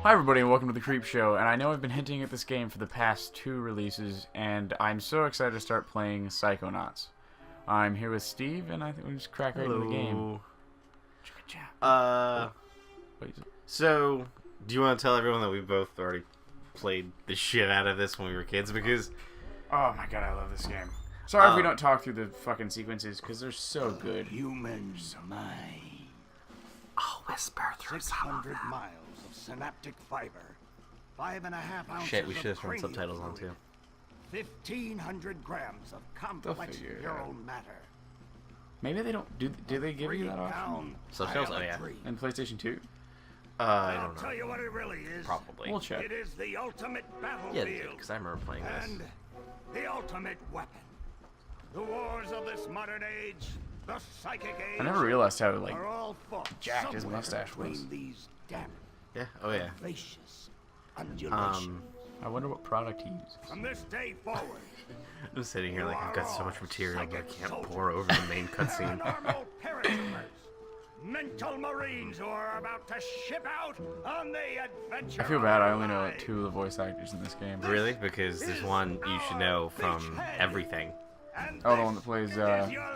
Hi everybody and welcome to the Creep Show, and I know I've been hinting at this game for the past 2 releases, and I'm so excited to start playing Psychonauts. I'm here with Steve, and I think we just crack right into the game. So, do you want to tell everyone that we both already played the shit out of this when we were kids? Because... oh my god, I love this game. Sorry if we don't talk through the fucking sequences, because they're so good. Humans mind. I'll whisper through 600 miles of synaptic fiber. 5.5 ounces shit, we should have of thrown cranial subtitles on too. fluid, 1,500 grams of complex neural matter. Maybe they don't... Do they give you that option? Subtitles? Oh yeah. In PlayStation 2? I I'll don't know. tell you what it really is. Probably. We'll check. It is the ultimate Yeah, battlefield. because I remember playing this. And the ultimate weapon. The wars of this modern age, the psychic age, I never realized how, like, are all fought jacked his somewhere mustache between was. these damp, Yeah, oh yeah. vivacious undulations. I wonder what product he uses. From this day forward, I'm sitting here like I've got so much material that I psychic can't soldiers. pour over the main cutscene. paranormal paratroopers, mental marines who are about to ship out on the adventure. I feel bad, I only of know life. 2 of the voice actors in this game. Really? Because there's one you should know from everything. And Oh, the one that plays, is your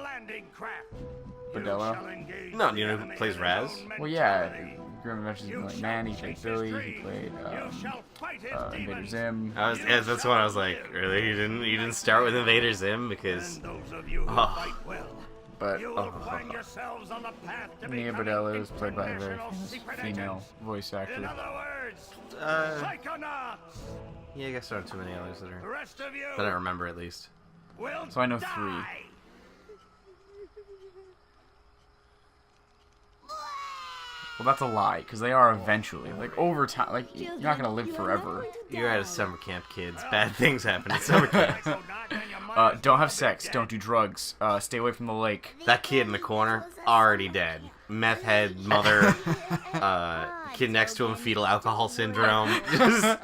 landing craft. You Bordello? shall engage No, the you know who enemy plays in Raz? his own Well, yeah, mentality. Grim Adventures You of like shall Man, he chase played his Billy, he dreams. played You shall fight his Invader demons. Zim. Yeah, that's what I was like. Really? You didn't start with Invader Zim because And those of you who Oh. fight well, But you will find yourselves on the path to Nia becoming Bordello is played by a very international famous secret female agents. voice In actor. other words, Psychonauts. yeah, I guess there aren't too many others that The are rest of you that I remember at least. will So I know die. 3. Well, that's a lie, because they are eventually. Like, over time, like, you're not going to live forever. You're at a summer camp, kids. Bad things happen at summer camp. Don't have sex, don't do drugs, stay away from the lake. That kid in the corner, already dead. Meth head, mother, kid next to him, fetal alcohol syndrome. Just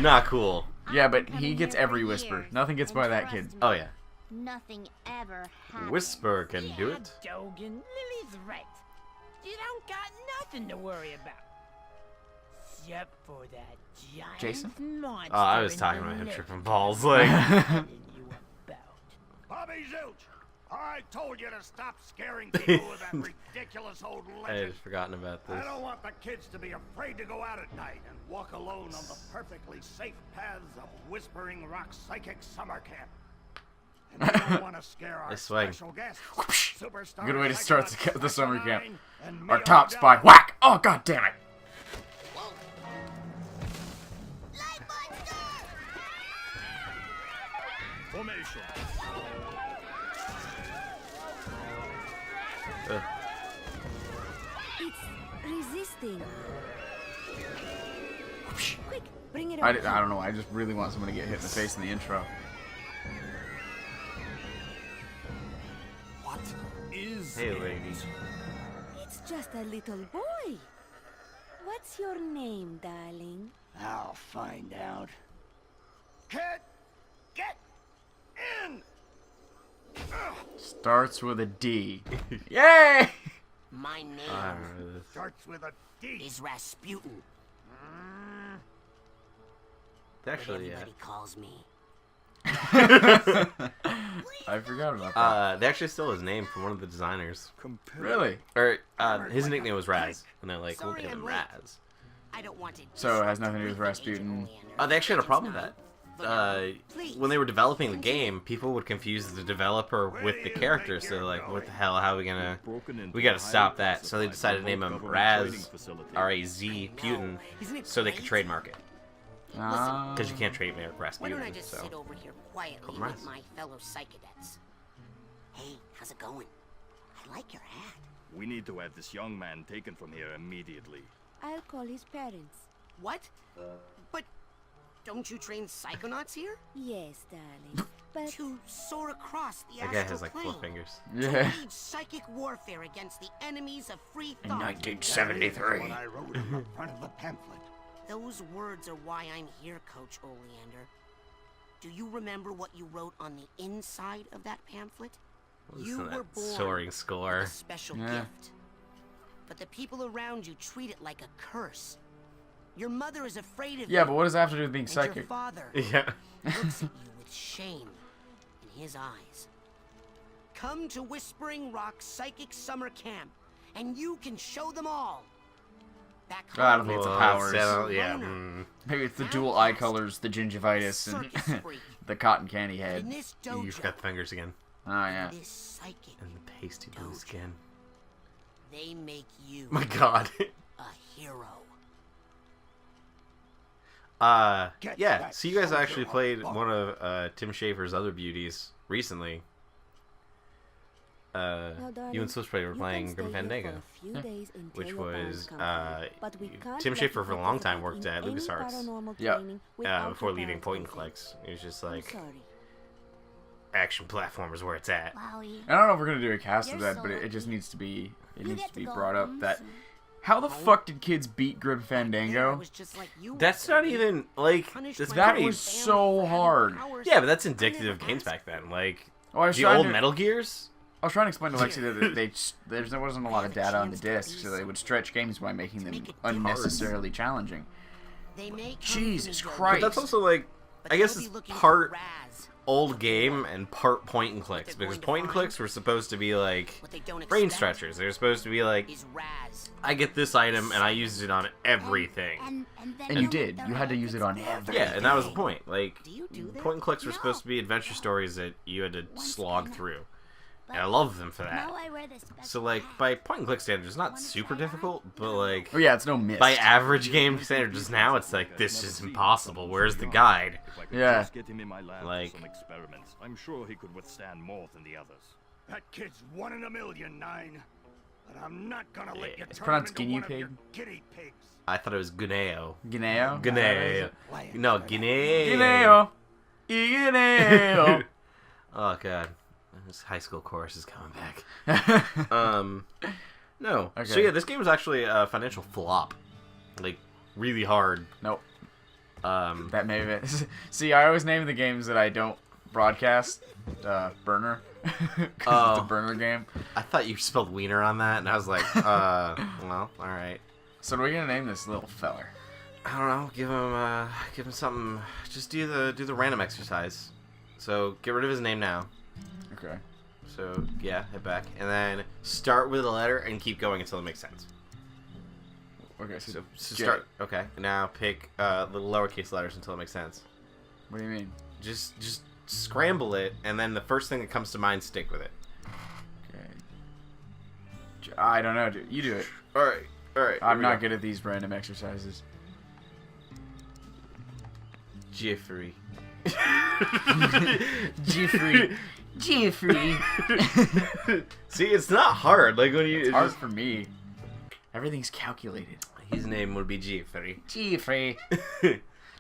not cool. Yeah, but he gets every whisper. Nothing gets by that kid. Oh yeah. Nothing ever happens. Whisper can do it. Dogan, Lily's right. You don't got nothing to worry about. Except for that giant Jason? monster. Oh, I was in talking the about him lake tripping balls. Like, telling you about. Bobby Zilch, I told you to stop scaring people with that ridiculous old I had legend. forgotten about I this. don't want the kids to be afraid to go out at night and walk alone on the perfectly safe paths of Whispering Rock Psychic Summer Camp. And I don't want to scare our Nice swing. special guests, superstar Good way to start Psychonauts the summer camp. Psycho 9 and Our Mia top Odell. spy. Whack! Oh, god damn it! Formation. It's resisting. Quick, bring it I over. don't know, I just really want someone to get hit in the face in the intro. What is Hey, lady. It's just a little boy. What's your name, darling? I'll find out. Kid, get in! Starts with a D. Yay! My name I remember this. Starts with a D. is Rasputin. Actually, yeah. Everybody calls me. I forgot about that. They actually stole his name from one of the designers. Really? Or, his nickname was Raz. And they're like, we'll Sorry give him I'm late. Raz. I don't want to. So it has disrupt nothing to do with everything, Rasputin. Agent Oh, they actually had a It's problem with not, that. but, please, When they were developing the game, people would confuse the developer with the character, so they're like, what the hell, how are we gonna... We gotta stop that. So they decided to name him Raz, R-A-Z, Putin, Isn't it so they could great? trademark it. Ah. Because you can't trademark Why don't I Rasputin, just so... sit over here quietly Come with on. my fellow psychedets? Hey, how's it going? I like your hat. We need to have this young man taken from here immediately. I'll call his parents. What? But don't you train psychonauts here? Yes, darling. But To soar across the That guy astral has like plane. 4 fingers. To Yeah. wage psychic warfare against the enemies of free In thought. 1973. What I wrote in the front of the pamphlet. Those words are why I'm here, Coach Oleander. Do you remember what you wrote on the inside of that pamphlet? You Listen to were that born soaring with score. a special Yeah. gift. But the people around you treat it like a curse. Your mother is afraid of Yeah, you. but what does that have to do with being And your psychic? father Yeah. looks at you with shame in his eyes. Come to Whispering Rock Psychic Summer Camp, and you can show them all. Back I don't home, think it's a Well, powers. yeah. loner. Maybe it's the dual eye colors, the gingivitis, Circus and freak. the cotton candy In head. this You dojo, forgot the fingers again. Oh, yeah. this psychic, And the pasty blue Dojo. skin. they make you My god. a hero. Yeah, so you guys actually played one of Tim Schafer's other beauties recently. You and Switchblade were playing Grim Fandango, which was Tim Schafer for a long time worked at LucasArts. Yeah. Before leaving Point and Clicks. It was just like action platform is where it's at. I don't know if we're gonna do a cast of that, but it just needs to be brought up that how the fuck did kids beat Grim I Fandango? was just like you That's were, not baby. even like Punished that's my That pretty. was family so for having hard. powers. Yeah, but that's I indicative never of games asked. back then. Like Oh, I was the trying old to, Metal Gears. I was trying to explain to Lexi that there wasn't a lot of data on the disc, so they would stretch games by making them unnecessarily challenging. They may come Jesus from the Christ. But that's also like but I guess they'll it's be looking for part Raz. old game and part point and clicks they're because going to point and find- clicks were supposed to be like What they don't brain expect stretchers. They're supposed to be like is Raz. I get this item and I used it on everything. And you did. You had to use it on everything. Yeah, and that was the point. Like Do you do that? point and clicks were supposed to be adventure stories that you had to slog through. And I love them for that. So like by point and click standards, it's not super difficult, but like Oh yeah, it's no miss. by average game standards now, it's like this is impossible. Where's the guide? If I could Yeah. just get him in my lab Like- for some experiments, I'm sure he could withstand more than the others. That kid's 1 in a million, Nine. But I'm not gonna let you It's turn him pronounced into guinea one of your pig. guinea pigs. I thought it was Guneo. Guineo. Guneo. No, Guineo. Guineo. Guineo. Oh god. This high school chorus is coming back. No. So Okay. yeah, this game was actually a financial flop. Like, really hard. Nope. Um, That may have it. See, I always name the games that I don't broadcast burner. Because it's Oh. a burner game. I thought you spelled wiener on that, and I was like, well, alright. So what are we gonna name this little feller? I don't know, give him something, just do the random exercise. So, get rid of his name now. Okay. So, yeah, head back. And then start with a letter and keep going until it makes sense. Okay. So J. start. Okay. Now pick little lowercase letters until it makes sense. What do you mean? Just scramble it, and then the first thing that comes to mind, stick with it. Okay. I don't know, dude. You do it. All right. All right. I'm not good at these random exercises. Jeffrey. Jeffrey. Jeffrey. See, it's not hard. Like when you. It's hard for me. Everything's calculated. His name would be Jeffrey. Jeffrey.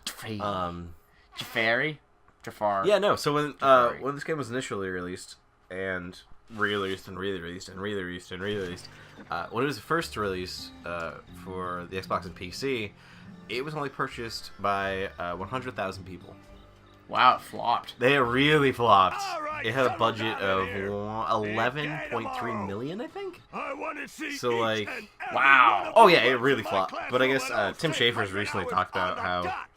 Jeffrey. Jafari? Jafar. Yeah, no. So Jafari. when this game was initially released and re-released and re-released and re-released and re-released, when it was first released for the Xbox and PC, it was only purchased by 100,000 people. Wow, it flopped. They really flopped. All right, It had a settle budget down of here. 11.3 million, I think. I want to see So, each like- and every Wow. one of Oh the yeah, it ones really in my flopped. class But I who guess went on Tim stage Schafer's when recently I was talked about on the how dot.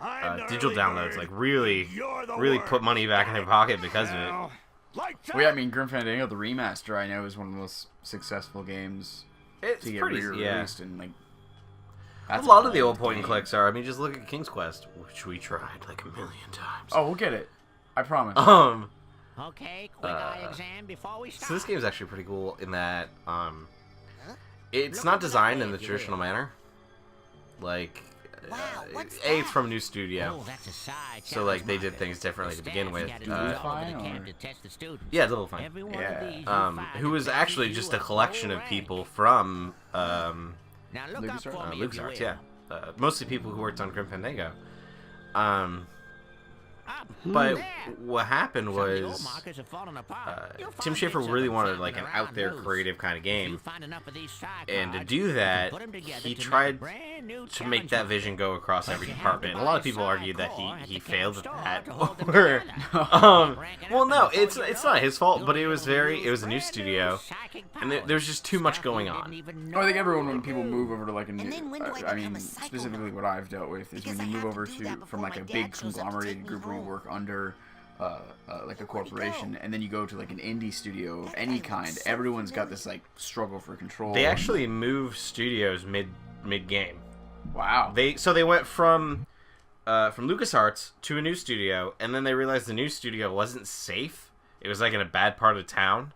I'm the digital early downloads bird. like really You're the put word. money back in their pocket because of it. Now, like Well, yeah, I mean, Grim Fandango, the remaster, I know, is one of the most successful games It's to get pretty re-released. And, like, A that's lot of the old old point and game. clicks are. I mean, just look at King's Quest, which we tried like a million times. Oh, we'll get it. I promise. Okay, quick eye exam before we start. So this game is actually pretty cool in that it's Look not over that designed way in the if you traditional will. manner. Like, Wow, what's it's that? from a new studio. Oh, that's a side So like they did things differently to begin with. Yeah, Little Fine. Yeah. Who was actually just a collection of people from Now look up LucasArts? for me if you LucasArts, will. yeah. Mostly people who worked on Grim Fandango. But what happened was Tim Schafer really wanted like an out there creative kind of game, and to do that, he tried to make that vision go across every department. And a lot of people argued that he failed at that. Well, no, it's not his fault, but it was a new studio, and there was just too much going on. I think everyone, when people move over to like a new, I mean, specifically what I've dealt with is when you move over from like a big conglomerated group where you work under like a corporation, and then you go to like an indie studio of any kind. Everyone's got this like struggle for control. They actually moved studios mid game. Wow. They went from LucasArts to a new studio, and then they realized the new studio wasn't safe. It was like in a bad part of town,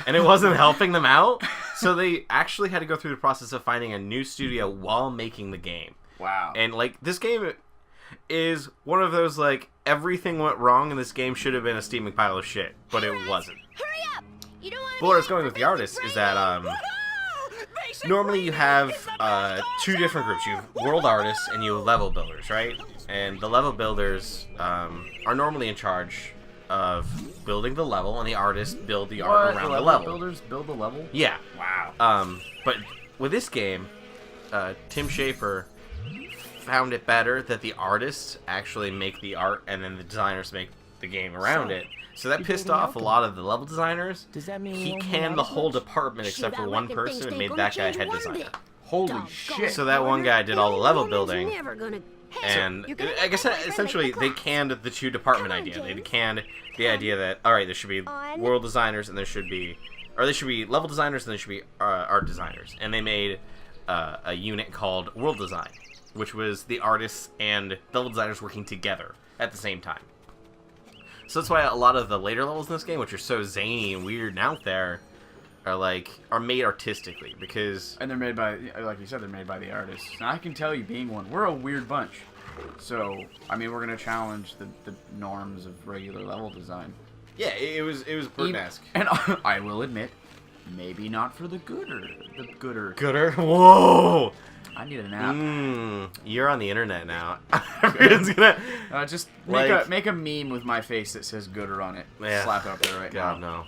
and it wasn't helping them out. So they actually had to go through the process of finding a new studio while making the game. Wow. And like this game is one of those like everything went wrong, and this game should have been a steaming pile of shit, but it wasn't. Hurry up! You don't want to. But where it's going with the artists is that normally you have two different groups. You have world artists and you have level builders, right? And the level builders are normally in charge of building the level, and the artists build the art around the level. Builders build the level? Yeah. Wow. But with this game, Tim Schafer found it better that the artists actually make the art, and then the designers make the game around it. So that pissed off a lot of the level designers. Does that mean he canned the whole department except for one person and made that guy head designer. Holy shit. So that one guy did all the level building, Never gonna... and I guess essentially they canned the two department idea. They canned the idea that, alright, there should be world designers and there should be level designers and there should be art designers. And they made a unit called world design, which was the artists and level designers working together at the same time. So that's why a lot of the later levels in this game, which are so zany and weird and out there, are made artistically, because... And they're made by, like you said, they're made by the artists. And I can tell you, being one, we're a weird bunch. So, I mean, we're going to challenge the norms of regular level design. Yeah, it was Burton-esque. And I will admit, maybe not for the gooder. Gooder? Whoa! I need a nap. You're on the internet now. Everyone's gonna just like, make a meme with my face that says gooder on it. Yeah. Slap it up there right God, now.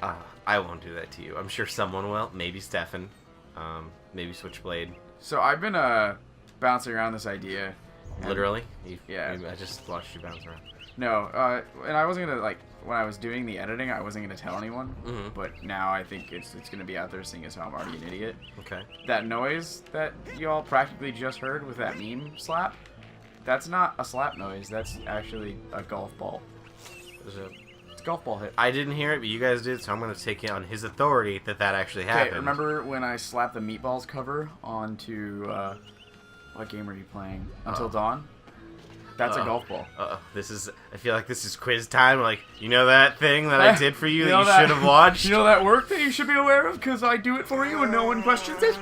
no. I won't do that to you. I'm sure someone will. Maybe Stefan. Maybe Switchblade. So I've been bouncing around this idea. Literally? Yeah. I just watched you bounce around. No, and I wasn't gonna when I was doing the editing, I wasn't gonna tell anyone. Mm-hmm. But now I think it's gonna be out there, seeing as how I'm already an idiot. Okay. That noise that y'all practically just heard with that meme slap, that's not a slap noise. That's actually a golf ball. It's a golf ball hit. I didn't hear it, but you guys did, so I'm gonna take it on his authority that actually happened. Okay, remember when I slapped the Meatballs cover onto what game were you playing? Until Dawn? That's a golf ball. I feel like this is quiz time. Like, you know that thing that I did for you, that you should have watched? You know that work that you should be aware of because I do it for you and no one questions it?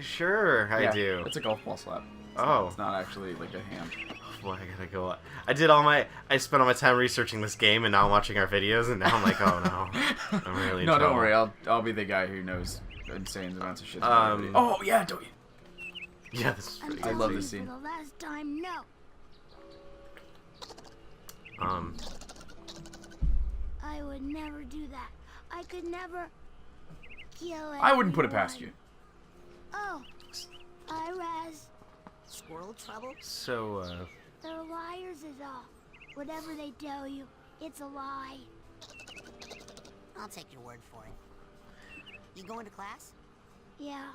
Sure, I do. It's a golf ball slap. It's not actually like a hand. Oh, boy, I gotta go. I spent all my time researching this game and now watching our videos, and now I'm like, oh no. I'm really in trouble. Don't worry. I'll be the guy who knows insane amounts of shit. Oh, yeah, don't you? Yeah, this is pretty I love this scene. For the last time, no. I would never do that. I could never kill anyone. I wouldn't put it past you. Oh, Iraz. Squirrel trouble? So, They're liars is all. Whatever they tell you, it's a lie. I'll take your word for it. You going to class? Yeah.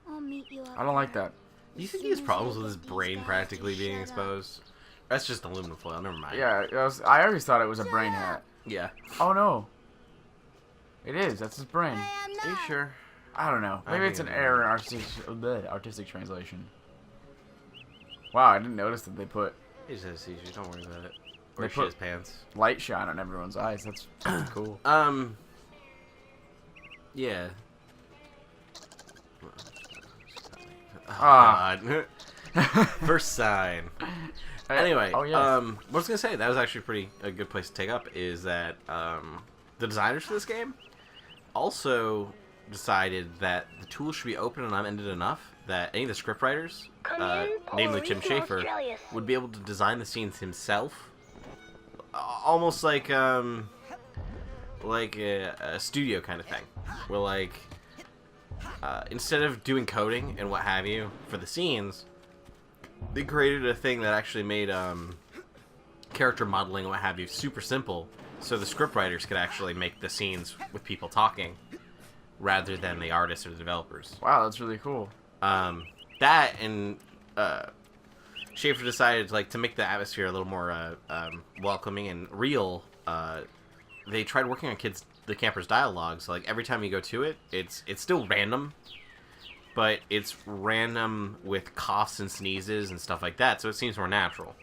I'll meet you up I don't like there. that. do you think he has problems with his brain practically being exposed? That's just aluminum foil, never mind. Yeah, I always thought it was a brain hat. Yeah. Oh no. It is. That's his brain. I am Are you not. sure? I don't know. I Maybe think it's an it's error in artistic translation. Wow, I didn't notice that they put He just has seizures, don't worry about it. They Or shit put- his pants. light shine on everyone's eyes. That's fucking cool. Yeah. Ah. God. First sign. Anyway, Oh, yes. what I was gonna say, that was actually a good place to take up, is that the designers for this game also decided that the tools should be open and unended enough that any of the scriptwriters, namely Tim Schafer, would be able to design the scenes himself almost like a studio kind of thing, where like instead of doing coding and what have you for the scenes, they created a thing that actually made character modeling and what have you super simple, so the scriptwriters could actually make the scenes with people talking rather than the artists or the developers. Wow, that's really cool. That and Schafer decided like to make the atmosphere a little more welcoming and real. They tried working on the campers' dialogue, so like every time you go to it, it's still random, but it's random with coughs and sneezes and stuff like that, so it seems more natural.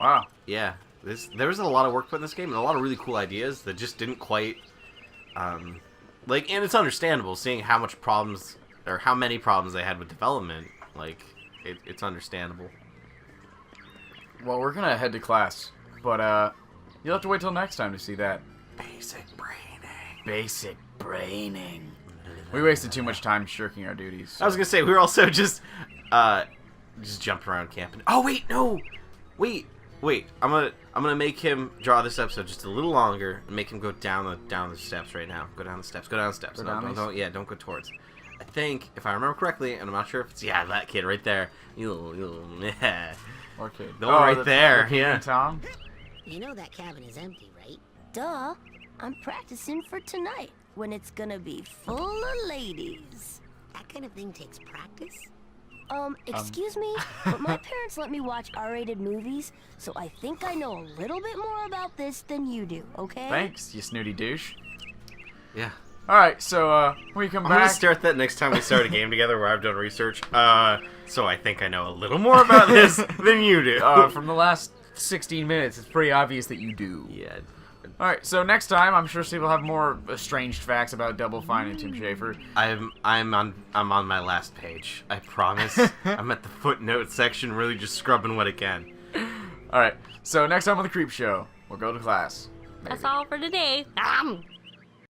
Wow. Yeah, there was a lot of work put in this game and a lot of really cool ideas that just didn't quite like, and it's understandable seeing how much problems or how many problems they had with development. Like, it's understandable. Well, we're gonna head to class, but you'll have to wait till next time to see that. Basic braining. Basic braining. We wasted too much time shirking our duties. I was gonna say we were also just jumping around camping. Oh wait, no, wait. I'm gonna make him draw this episode just a little longer and make him go down the steps right now. Go down the steps. Go down the steps. Go No, down don't go towards. I think if I remember correctly, and I'm not sure if it's that kid right there. Yeah. Okay. The one right there. Yeah. Tom. You know that cabin is empty, right? Duh. I'm practicing for tonight, when it's gonna be full of ladies. That kind of thing takes practice. Excuse me, but my parents let me watch R-rated movies, so I think I know a little bit more about this than you do, okay? Thanks, you snooty douche. Yeah. Alright, so, when we come I'm back... gonna start that next time we start a game together where I've done research. So I think I know a little more about this than you do. From the last 16 minutes, it's pretty obvious that you do. Yeah. Alright, so next time, I'm sure Steve will have more estranged facts about Double Fine and Tim Schafer. I'm on my last page. I promise. I'm at the footnote section, really just scrubbing what I can. Alright, so next time on The Creep Show, we'll go to class. That's all for today.